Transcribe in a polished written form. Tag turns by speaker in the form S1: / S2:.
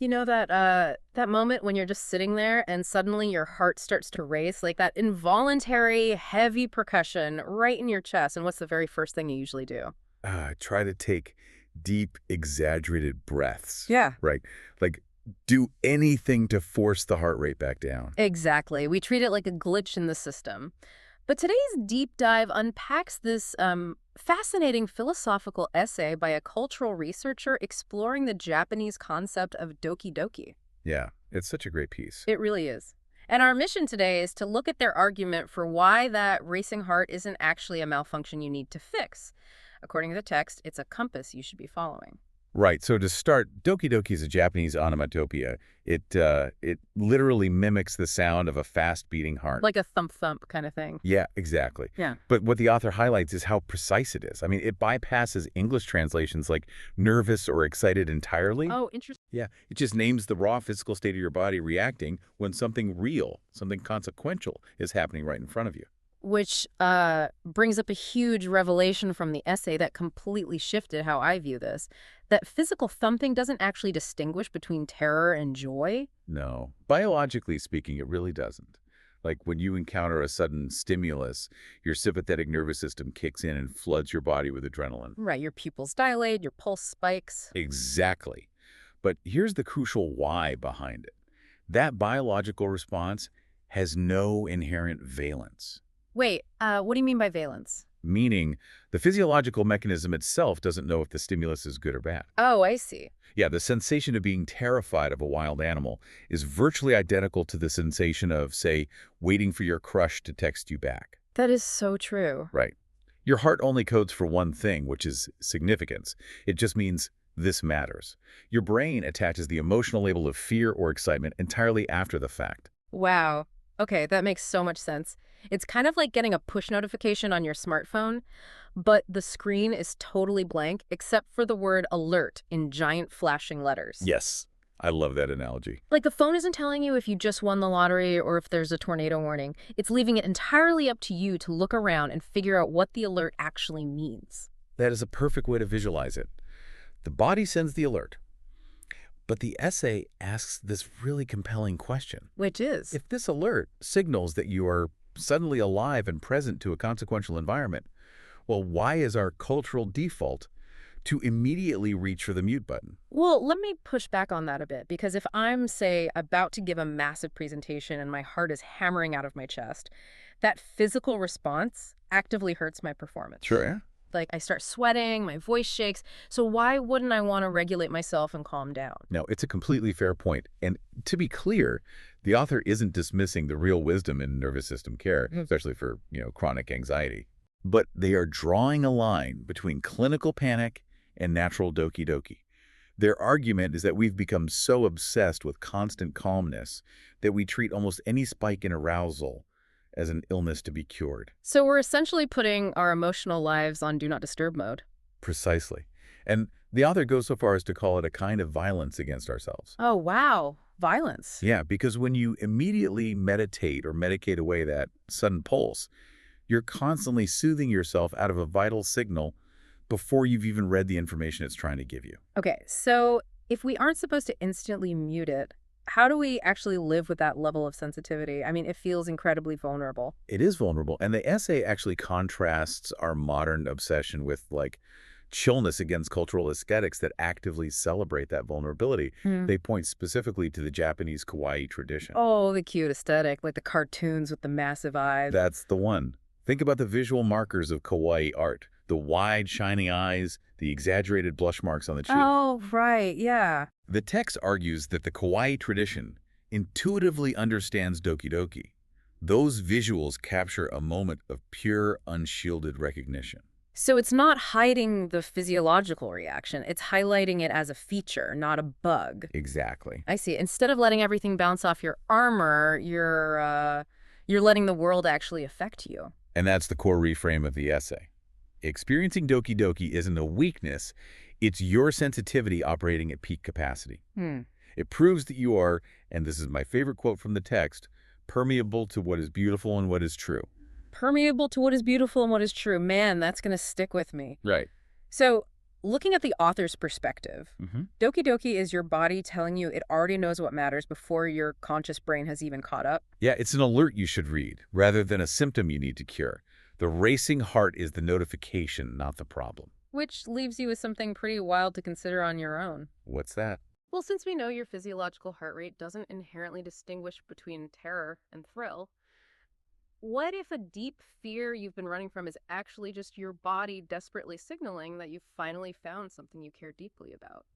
S1: You know that moment when you're just sitting there and suddenly your heart starts to race, like that involuntary heavy percussion right in your chest, and what's the very first thing you usually do?
S2: Try to take deep, exaggerated breaths,
S1: Yeah.
S2: right? Like, do anything to force the heart rate back down.
S1: Exactly. We treat it like a glitch in the system. But today's deep dive unpacks this fascinating philosophical essay by a cultural researcher exploring the Japanese concept of Doki Doki.
S2: Yeah, it's such a great piece.
S1: It really is. And our mission today is to look at their argument for why that racing heart isn't actually a malfunction you need to fix. According to the text, it's a compass you should be following.
S2: Right, so to start, Doki Doki is a Japanese onomatopoeia. It literally mimics the sound of a fast-beating heart.
S1: Like a thump thump kind of thing.
S2: Yeah, exactly.
S1: Yeah.
S2: But what the author highlights is how precise it is. I mean, it bypasses English translations like nervous or excited entirely.
S1: Oh, interesting.
S2: Yeah, it just names the raw physical state of your body reacting when something real, something consequential is happening right in front of you.
S1: Which brings up a huge revelation from the essay that completely shifted how I view this. That physical thumping doesn't actually distinguish between terror and joy.
S2: No, biologically speaking, it really doesn't. Like when you encounter a sudden stimulus, your sympathetic nervous system kicks in and floods your body with adrenaline.
S1: Right, your pupils dilate, your pulse spikes.
S2: Exactly. But here's the crucial why behind it. That biological response has no inherent valence.
S1: Wait, what do you mean by valence?
S2: Meaning, the physiological mechanism itself doesn't know if the stimulus is good or bad.
S1: Oh, I see.
S2: Yeah, the sensation of being terrified of a wild animal is virtually identical to the sensation of, say, waiting for your crush to text you back.
S1: That is so true.
S2: Right. Your heart only codes for one thing, which is significance. It just means this matters. Your brain attaches the emotional label of fear or excitement entirely after the fact.
S1: Wow. Okay, that makes so much sense. It's kind of like getting a push notification on your smartphone, but the screen is totally blank except for the word alert in giant flashing letters.
S2: Yes, I love that analogy.
S1: Like the phone isn't telling you if you just won the lottery or if there's a tornado warning. It's leaving it entirely up to you to look around and figure out what the alert actually means.
S2: That is a perfect way to visualize it. The body sends the alert. But the essay asks this really compelling question.
S1: Which is?
S2: If this alert signals that you are suddenly alive and present to a consequential environment, well, why is our cultural default to immediately reach for the mute button?
S1: Well, let me push back on that a bit, because if I'm, say, about to give a massive presentation and my heart is hammering out of my chest, that physical response actively hurts my performance.
S2: Sure, yeah.
S1: Like I start sweating, my voice shakes. So why wouldn't I want to regulate myself and calm down?
S2: No, it's a completely fair point. And to be clear, the author isn't dismissing the real wisdom in nervous system care, especially for, chronic anxiety. But they are drawing a line between clinical panic and natural doki doki. Their argument is that we've become so obsessed with constant calmness that we treat almost any spike in arousal as an illness to be cured.
S1: So we're essentially putting our emotional lives on Do Not Disturb mode.
S2: Precisely. And the author goes so far as to call it a kind of violence against ourselves.
S1: Oh, wow. Violence.
S2: Yeah, because when you immediately meditate or medicate away that sudden pulse, you're constantly soothing yourself out of a vital signal before you've even read the information it's trying to give you.
S1: Okay, so if we aren't supposed to instantly mute it, how do we actually live with that level of sensitivity? I mean, it feels incredibly vulnerable.
S2: It is vulnerable, and the essay actually contrasts our modern obsession with, chillness against cultural aesthetics that actively celebrate that vulnerability. They point specifically to the Japanese kawaii tradition.
S1: Oh, the cute aesthetic, like the cartoons with the massive eyes.
S2: That's the one. Think about the visual markers of kawaii art. The wide, shining eyes, the exaggerated blush marks on the cheek.
S1: Oh, right, yeah.
S2: The text argues that the kawaii tradition intuitively understands doki doki. Those visuals capture a moment of pure, unshielded recognition.
S1: So it's not hiding the physiological reaction. It's highlighting it as a feature, not a bug.
S2: Exactly.
S1: I see. Instead of letting everything bounce off your armor, you're letting the world actually affect you.
S2: And that's the core reframe of the essay. Experiencing doki doki isn't a weakness, it's your sensitivity operating at peak capacity. It proves that you are, and this is my favorite quote from the text, permeable to what is beautiful and what is true.
S1: Permeable to what is beautiful and what is true. Man, that's going to stick with me.
S2: Right.
S1: So looking at the author's perspective,
S2: Hmm.
S1: Doki Doki is your body telling you it already knows what matters before your conscious brain has even caught up.
S2: Yeah, it's an alert you should read, rather than a symptom you need to cure. The racing heart is the notification, not the problem.
S1: Which leaves you with something pretty wild to consider on your own.
S2: What's that?
S1: Well, since we know your physiological heart rate doesn't inherently distinguish between terror and thrill, what if a deep fear you've been running from is actually just your body desperately signaling that you've finally found something you care deeply about?